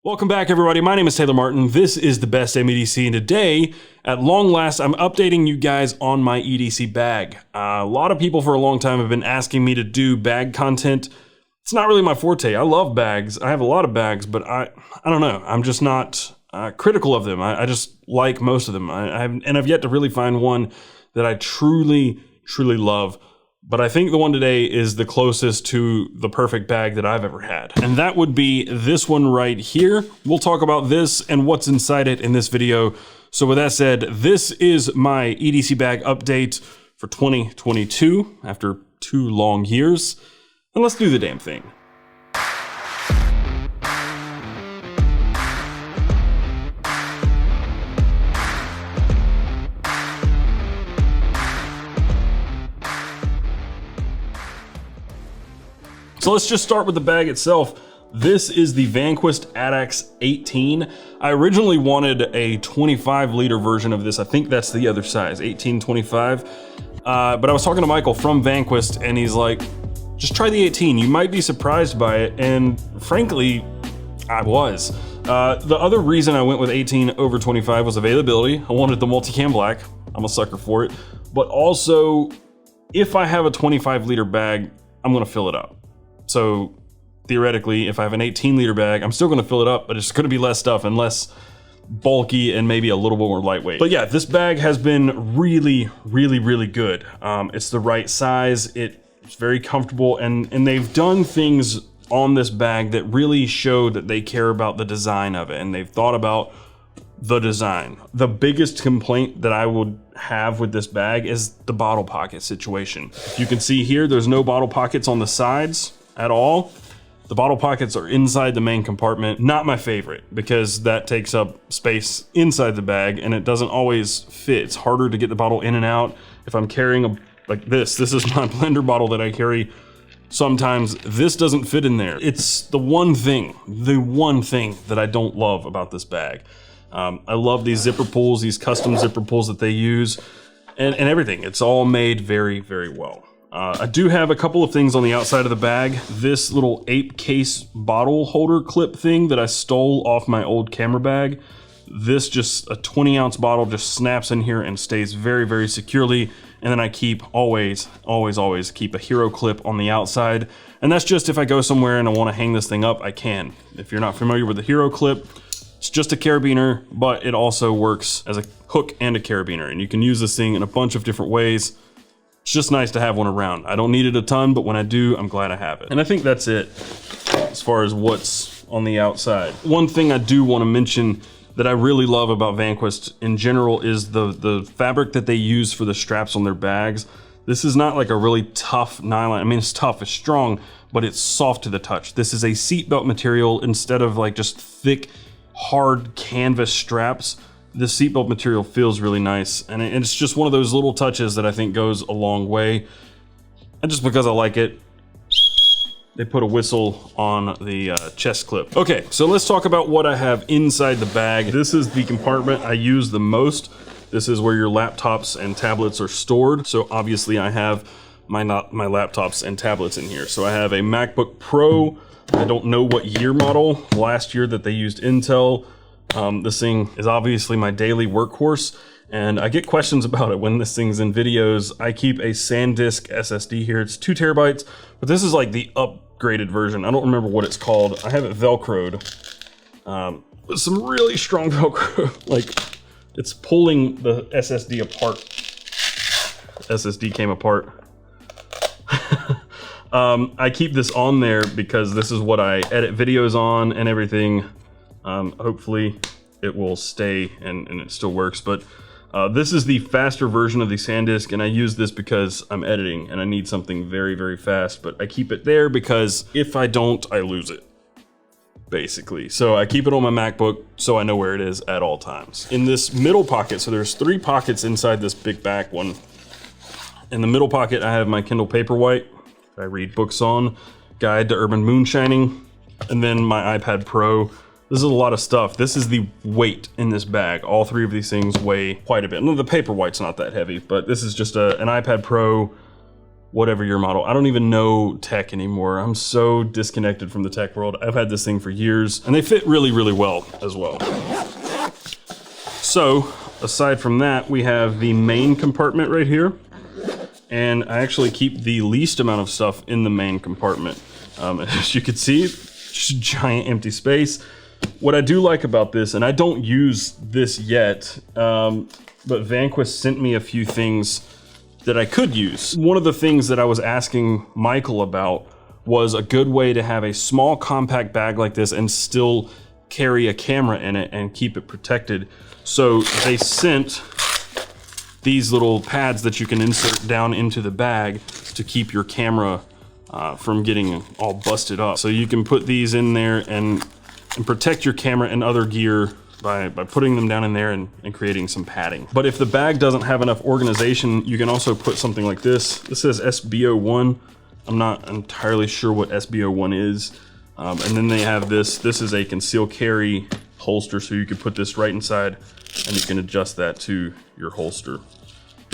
Welcome back, everybody. My name is Taylor Martin. This is the best Damn EDC, and today, at long last, I'm updating you guys on my EDC bag. A lot of people for a long time have been asking me to do bag content. It's not really my forte. I love bags. I have a lot of bags, but I don't know. I'm just not critical of them. I just like most of them. I've yet to really find one that I truly love. But I think the one today is the closest to the perfect bag that I've ever had. And that would be this one right here. We'll talk about this and what's inside it in this video. So with that said, this is my EDC bag update for 2022 after 2 long years. And let's do the damn thing. So let's just start with the bag itself. This is the Vanquest Addax 18. I originally wanted a 25-liter version of this. I think that's the other size, 1825. But I was talking to Michael from Vanquest, and he's like, just try the 18. You might be surprised by it. And frankly, I was. The other reason I went with 18 over 25 was availability. I wanted the multicam black. I'm a sucker for it. But also, if I have a 25-liter bag, I'm gonna fill it up. So theoretically, if I have an 18-liter bag, I'm still gonna fill it up, but it's gonna be less stuff and less bulky and maybe a little bit more lightweight. But yeah, this bag has been really good. It's the right size, it's very comfortable, and they've done things on this bag that really show that they care about the design of it, and they've thought about the design. The biggest complaint that I would have with this bag is the bottle pocket situation. You can see here, there's no bottle pockets on the sides at all. The bottle pockets are inside the main compartment. Not my favorite, because that takes up space inside the bag and it doesn't always fit. It's harder to get the bottle in and out. If I'm carrying like this is my blender bottle that I carry. Sometimes this doesn't fit in there. It's the one thing that I don't love about this bag. I love these zipper pulls, these custom zipper pulls that they use, and everything. It's all made very well. I do have a couple of things on the outside of the bag. This little ape case bottle holder clip thing that I stole off my old camera bag. This, just a 20-ounce bottle, just snaps in here and stays very securely. And then I keep always keep a HEROCLIP on the outside. And that's just if I go somewhere and I want to hang this thing up, I can. If you're not familiar with the HEROCLIP, it's just a carabiner, but it also works as a hook and a carabiner. And you can use this thing in a bunch of different ways. It's just nice to have one around. I don't need it a ton, but when I do, I'm glad I have it. And I think that's it as far as what's on the outside. One thing I do want to mention that I really love about Vanquest in general is the fabric that they use for the straps on their bags. This is not like a really tough nylon. I mean, it's tough, it's strong, but it's soft to the touch. This is a seatbelt material instead of like just thick, hard canvas straps. The seatbelt material feels really nice, and it's just one of those little touches that I think goes a long way. And just because I like it, they put a whistle on the chest clip. Okay, so let's talk about what I have inside the bag. This is the compartment I use the most. This is where your laptops and tablets are stored. So obviously I have my laptops and tablets in here. So I have a MacBook Pro. I don't know what year model, last year that they used Intel. This thing is obviously my daily workhorse, and I get questions about it when this thing's in videos. I keep a SanDisk SSD here. It's 2 terabytes, but this is like the upgraded version. I don't remember what it's called. I have it Velcroed with some really strong Velcro. Like, it's pulling the SSD apart. SSD came apart. I keep this on there because this is what I edit videos on and everything. Hopefully it will stay and it still works, but this is the faster version of the SanDisk, and I use this because I'm editing and I need something very fast, but I keep it there because if I don't, I lose it, basically. So I keep it on my MacBook so I know where it is at all times. In this middle pocket, so there's 3 pockets inside this big back one. In the middle pocket, I have my Kindle Paperwhite I read books on, Guide to Urban Moonshining, and then my iPad Pro. This is a lot of stuff. This is the weight in this bag. All 3 of these things weigh quite a bit. No, the Paperwhite's not that heavy, but this is just an iPad Pro whatever your model. I don't even know tech anymore. I'm so disconnected from the tech world. I've had this thing for years, and they fit really, really well as well. So, aside from that, we have the main compartment right here. And I actually keep the least amount of stuff in the main compartment. As you can see, just giant empty space. What I do like about this, and I don't use this yet, but Vanquest sent me a few things that I could use. One of the things that I was asking Michael about was a good way to have a small compact bag like this and still carry a camera in it and keep it protected. So they sent these little pads that you can insert down into the bag to keep your camera from getting all busted up. So you can put these in there and protect your camera and other gear by putting them down in there and creating some padding. But if the bag doesn't have enough organization, you can also put something like this. This says SBO1. I'm not entirely sure what SBO1 is. And then they have this. This is a concealed carry holster, so you can put this right inside and you can adjust that to your holster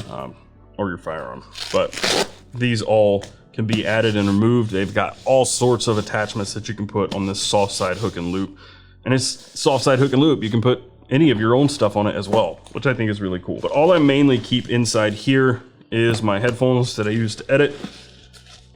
or your firearm. But these all can be added and removed. They've got all sorts of attachments that you can put on this soft side hook and loop. And it's soft side hook and loop. You can put any of your own stuff on it as well, which I think is really cool. But all I mainly keep inside here is my headphones that I use to edit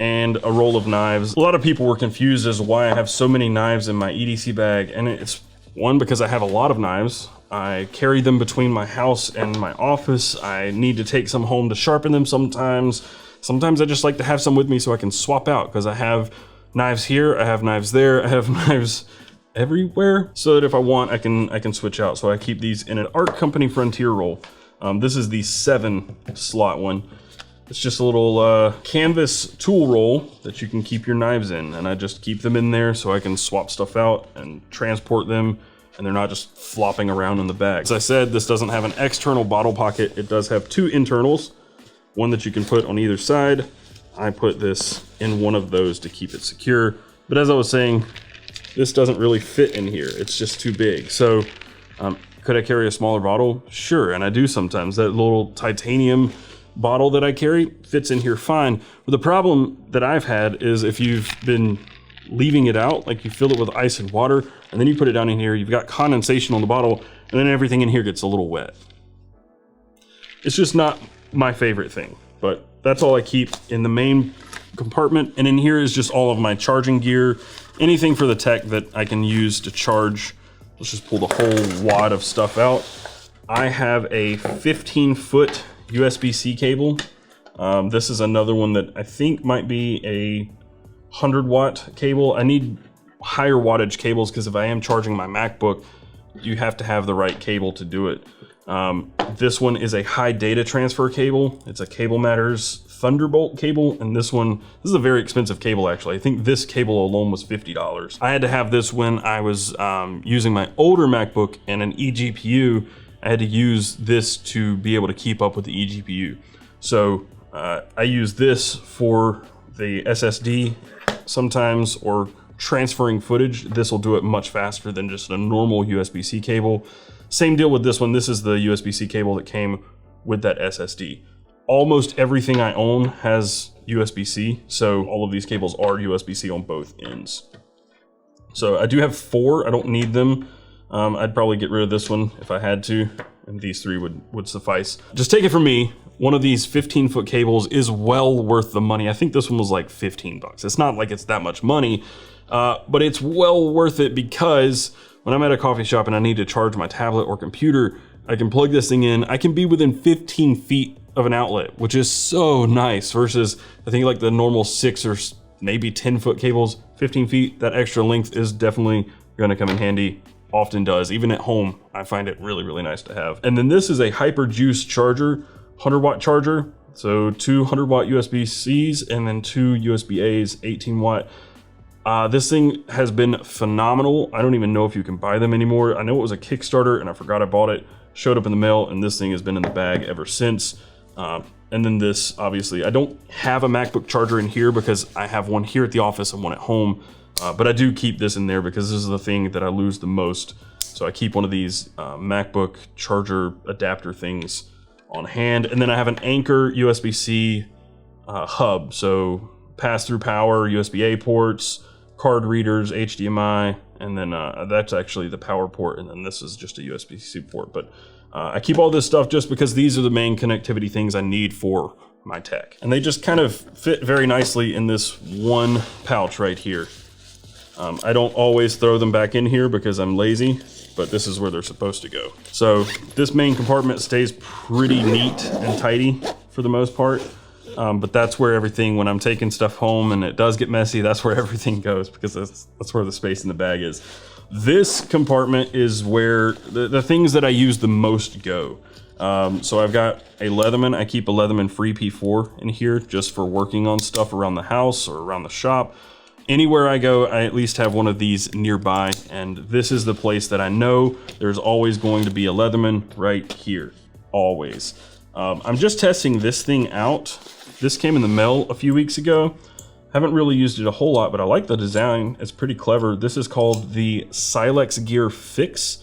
and a roll of knives. A lot of people were confused as to why I have so many knives in my EDC bag. And it's one, because I have a lot of knives. I carry them between my house and my office. I need to take some home to sharpen them sometimes. Sometimes I just like to have some with me so I can swap out, because I have knives here, I have knives there, I have knives everywhere, so that if I want, I can switch out. So I keep these in an Art Company Frontier roll. This is the 7 slot one. It's just a little canvas tool roll that you can keep your knives in, and I just keep them in there so I can swap stuff out and transport them, and they're not just flopping around in the bag. As I said, this doesn't have an external bottle pocket. It does have 2 internals, one that you can put on either side. I put this in one of those to keep it secure. But as I was saying, this doesn't really fit in here. It's just too big. So could I carry a smaller bottle? Sure, and I do sometimes. That little titanium bottle that I carry fits in here fine. But the problem that I've had is if you've been leaving it out, like you fill it with ice and water, and then you put it down in here, you've got condensation on the bottle, and then everything in here gets a little wet. It's just not my favorite thing, but that's all I keep in the main compartment. And in here is just all of my charging gear, anything for the tech that I can use to charge. Let's just pull the whole wad of stuff out. I have a 15-foot USB-C cable. This is another one that I think might be a 100-watt cable. I need higher wattage cables because if I am charging my MacBook, you have to have the right cable to do it. This one is a high data transfer cable. It's a Cable Matters Thunderbolt cable, and this is a very expensive cable actually. I think this cable alone was $50. I had to have this when I was using my older MacBook and an eGPU. I had to use this to be able to keep up with the eGPU. So I use this for the SSD sometimes, or transferring footage. This will do it much faster than just a normal USB-C cable. Same deal with this one. This is the USB-C cable that came with that SSD. Almost everything I own has USB-C, so all of these cables are USB-C on both ends. So I do have 4. I don't need them. I'd probably get rid of this one if I had to, and these 3 would suffice. Just take it from me, one of these 15-foot cables is well worth the money. I think this one was like 15 bucks. It's not like it's that much money, but it's well worth it because when I'm at a coffee shop and I need to charge my tablet or computer, I can plug this thing in. I can be within 15 feet of an outlet, which is so nice versus I think like the normal 6 or maybe 10-foot cables, 15 feet. That extra length is definitely gonna come in handy. Often does, even at home. I find it really, really nice to have. And then this is a HyperJuice charger, 100-watt charger. So 2 100-watt USB-Cs and then 2 USB-As, 18-watt. This thing has been phenomenal. I don't even know if you can buy them anymore. I know it was a Kickstarter and I forgot I bought it. Showed up in the mail and this thing has been in the bag ever since. And then this, obviously, I don't have a MacBook charger in here because I have one here at the office and one at home. But I do keep this in there because this is the thing that I lose the most. So I keep one of these MacBook charger adapter things on hand. And then I have an Anker USB C hub. So pass-through power, USB-A ports, card readers, HDMI, and then that's actually the power port, and then this is just a USB-C port. But I keep all this stuff just because these are the main connectivity things I need for my tech. And they just kind of fit very nicely in this one pouch right here. I don't always throw them back in here because I'm lazy, but this is where they're supposed to go. So this main compartment stays pretty neat and tidy for the most part. But that's where everything, when I'm taking stuff home and it does get messy, that's where everything goes, because that's where the space in the bag is. This compartment is where the things that I use the most go. So I've got a Leatherman. I keep a Leatherman Free P2 in here just for working on stuff around the house or around the shop. Anywhere I go, I at least have one of these nearby, and this is the place that I know there's always going to be a Leatherman right here, always. I'm just testing this thing out. This came in the mail a few weeks ago. Haven't really used it a whole lot, but I like the design. It's pretty clever. This is called the Silex Gear FIX.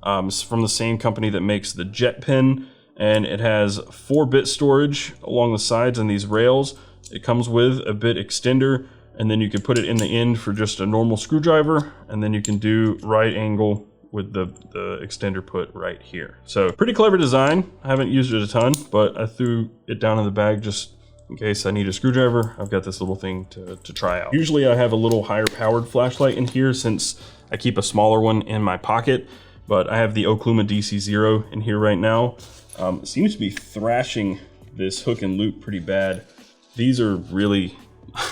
It's from the same company that makes the Jet Pen, and it has 4-bit storage along the sides and these rails. It comes with a bit extender, and then you can put it in the end for just a normal screwdriver, and then you can do right angle with the extender put right here. So pretty clever design. I haven't used it a ton, but I threw it down in the bag just in case I need a screwdriver. I've got this little thing to try out. Usually I have a little higher powered flashlight in here since I keep a smaller one in my pocket, but I have the Okuma DC0 in here right now. It seems to be thrashing this hook and loop pretty bad. These are really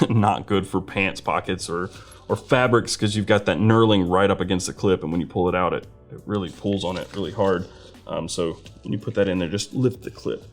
not good for pants pockets or fabrics, because you've got that knurling right up against the clip, and when you pull it out, it really pulls on it really hard. So when you put that in there, just lift the clip.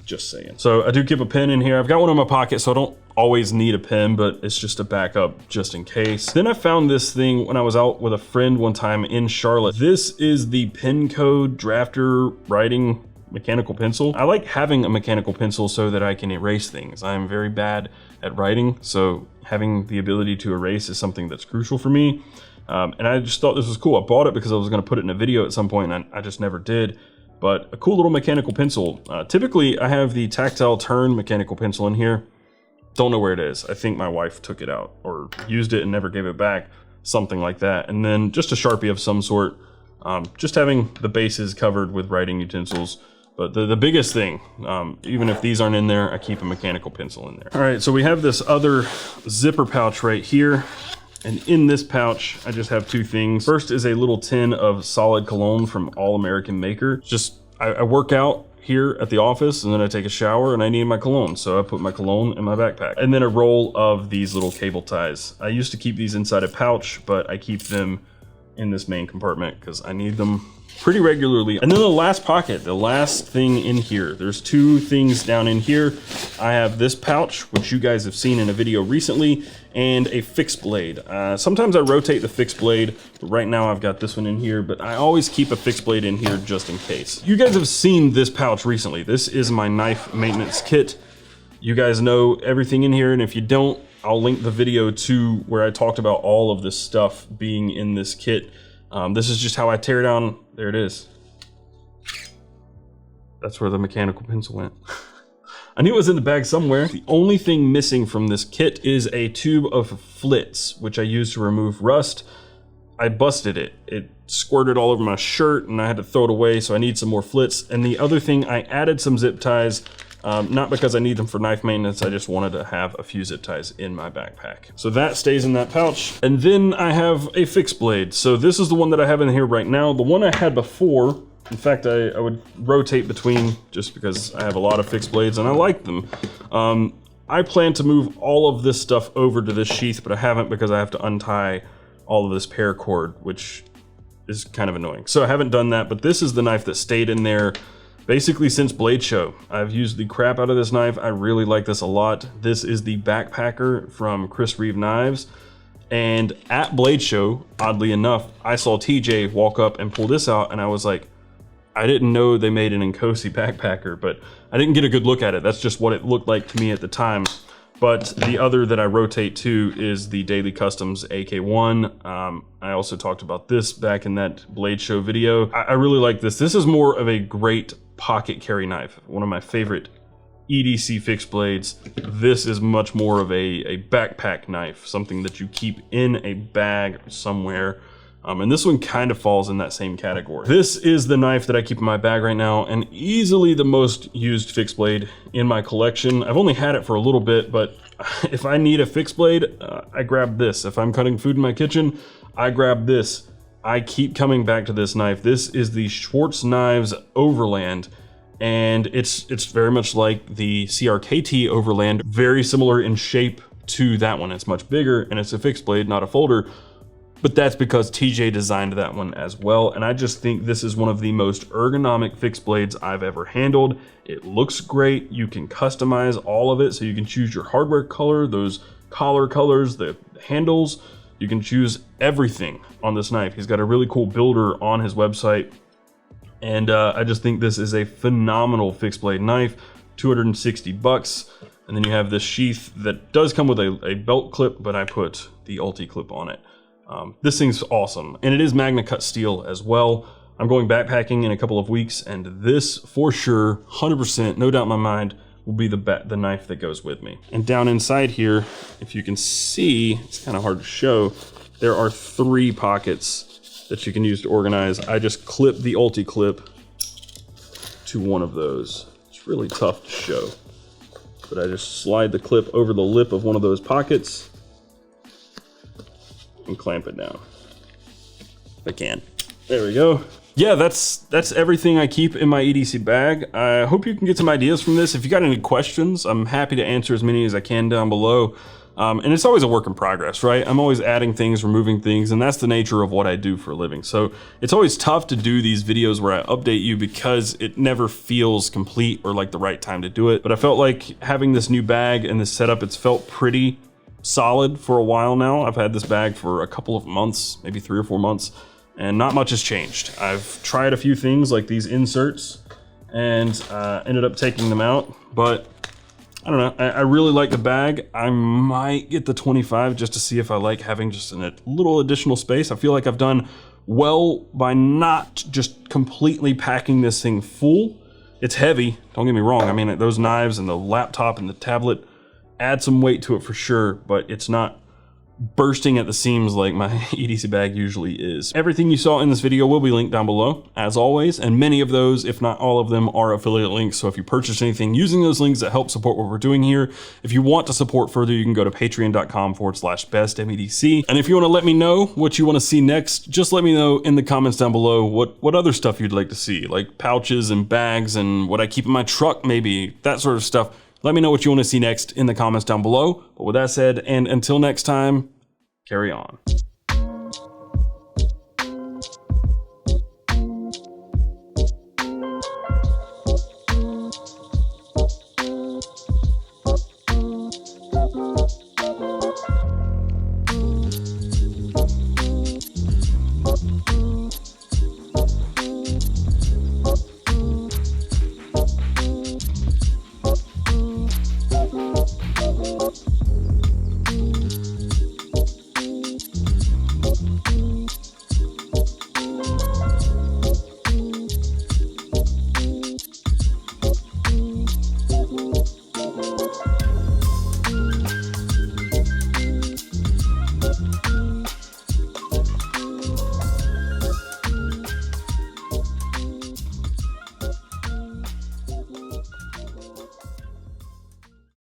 Just saying. So I do keep a pen in here. I've got one in my pocket, so I don't always need a pen, but it's just a backup just in case. Then I found this thing when I was out with a friend one time in Charlotte. This is the Penco Drafter Writing Mechanical Pencil. I like having a mechanical pencil so that I can erase things. I am very bad at writing, so having the ability to erase is something that's crucial for me. And I just thought this was cool. I bought it because I was going to put it in a video at some point, and I just never did. But a cool little mechanical pencil. Typically, I have the Tactile Turn mechanical pencil in here. Don't know where it is. I think my wife took it out or used it and never gave it back. Something like that. And then just a Sharpie of some sort. Just having the bases covered with writing utensils. But the biggest thing, even if these aren't in there, I keep a mechanical pencil in there. All right, so we have this other zipper pouch right here. And in this pouch, I just have two things. First is a little tin of solid cologne from All American Maker. Just, I work out here at the office, and then I take a shower, and I need my cologne. So I put my cologne in my backpack. And then a roll of these little cable ties. I used to keep these inside a pouch, but I keep them in this main compartment because I need them pretty regularly. And then the last pocket, the last thing in here. There's two things down in here. I have this pouch, which you guys have seen in a video recently, and a fixed blade. Sometimes I rotate the fixed blade, but right now I've got this one in here, but I always keep a fixed blade in here just in case. You guys have seen this pouch recently. This is my knife maintenance kit. You guys know everything in here, and if you don't, I'll link the video to where I talked about all of this stuff being in this kit. This is just how I tear down. There it is. That's where the mechanical pencil went. I knew it was in the bag somewhere. The only thing missing from this kit is a tube of Flitz, which I use to remove rust. I busted it. It squirted all over my shirt and I had to throw it away, so I need some more Flitz. And the other thing, I added some zip ties, not because I need them for knife maintenance, I just wanted to have a few zip ties in my backpack. So that stays in that pouch. And then I have a fixed blade. So this is the one that I have in here right now. The one I had before, in fact, I would rotate between just because I have a lot of fixed blades and I like them. I plan to move all of this stuff over to this sheath, but I haven't because I have to untie all of this paracord, which is kind of annoying. So I haven't done that, but this is the knife that stayed in there basically since Blade Show. I've used the crap out of this knife. I really like this a lot. This is the Backpacker from Chris Reeve Knives. And at Blade Show, oddly enough, I saw TJ walk up and pull this out, and I was like, I didn't know they made an Nkosi backpacker, but I didn't get a good look at it. That's just what it looked like to me at the time. But the other that I rotate to is the Daily Customs AK1. I also talked about this back in that Blade Show video. I really like this. This is more of a great pocket carry knife. One of my favorite EDC fixed blades. This is much more of a backpack knife, something that you keep in a bag somewhere. And this one kind of falls in that same category. This is the knife that I keep in my bag right now, and easily the most used fixed blade in my collection. I've only had it for a little bit, but if I need a fixed blade, I grab this. If I'm cutting food in my kitchen, I grab this. I keep coming back to this knife. This is the Schwarz Knives Overland, and it's very much like the CRKT Overland, very similar in shape to that one. It's much bigger, and it's a fixed blade, not a folder. But that's because TJ designed that one as well. And I just think this is one of the most ergonomic fixed blades I've ever handled. It looks great. You can customize all of it. So you can choose your hardware color, those collar colors, the handles. You can choose everything on this knife. He's got a really cool builder on his website. And I just think this is a phenomenal fixed blade knife, 260 bucks. And then you have this sheath that does come with a belt clip, but I put the Ulti clip on it. This thing's awesome, and it is Magna Cut steel as well. I'm going backpacking in a couple of weeks, and this for sure, 100%, no doubt in my mind, will be the knife that goes with me. And down inside here, if you can see, it's kind of hard to show, there are 3 pockets that you can use to organize. I just clip the Ulti clip to one of those. It's really tough to show, but I just slide the clip over the lip of one of those pockets and clamp it down if I can. There we go. Yeah, that's everything I keep in my EDC bag. I hope you can get some ideas from this. If you got any questions, I'm happy to answer as many as I can down below. And it's always a work in progress, right? I'm always adding things, removing things, and that's the nature of what I do for a living. So it's always tough to do these videos where I update you because it never feels complete or like the right time to do it. But I felt like having this new bag and this setup, it's felt pretty solid for a while now. I've had this bag for a couple of months, maybe 3 or 4 months, and not much has changed. I've tried a few things like these inserts and ended up taking them out, but I don't know. I really like the bag. I might get the 25 just to see if I like having just a little additional space. I feel like I've done well by not just completely packing this thing full. It's heavy, don't get me wrong. I mean, those knives and the laptop and the tablet add some weight to it for sure, but it's not bursting at the seams like my EDC bag usually is. Everything you saw in this video will be linked down below, as always, and many of those, if not all of them, are affiliate links. So if you purchase anything using those links, that help support what we're doing here. If you want to support further, you can go to patreon.com/bestmedc. And if you want to let me know what you want to see next, just let me know in the comments down below what other stuff you'd like to see, like pouches and bags and what I keep in my truck, maybe, that sort of stuff. Let me know what you want to see next in the comments down below. But with that said, and until next time, carry on.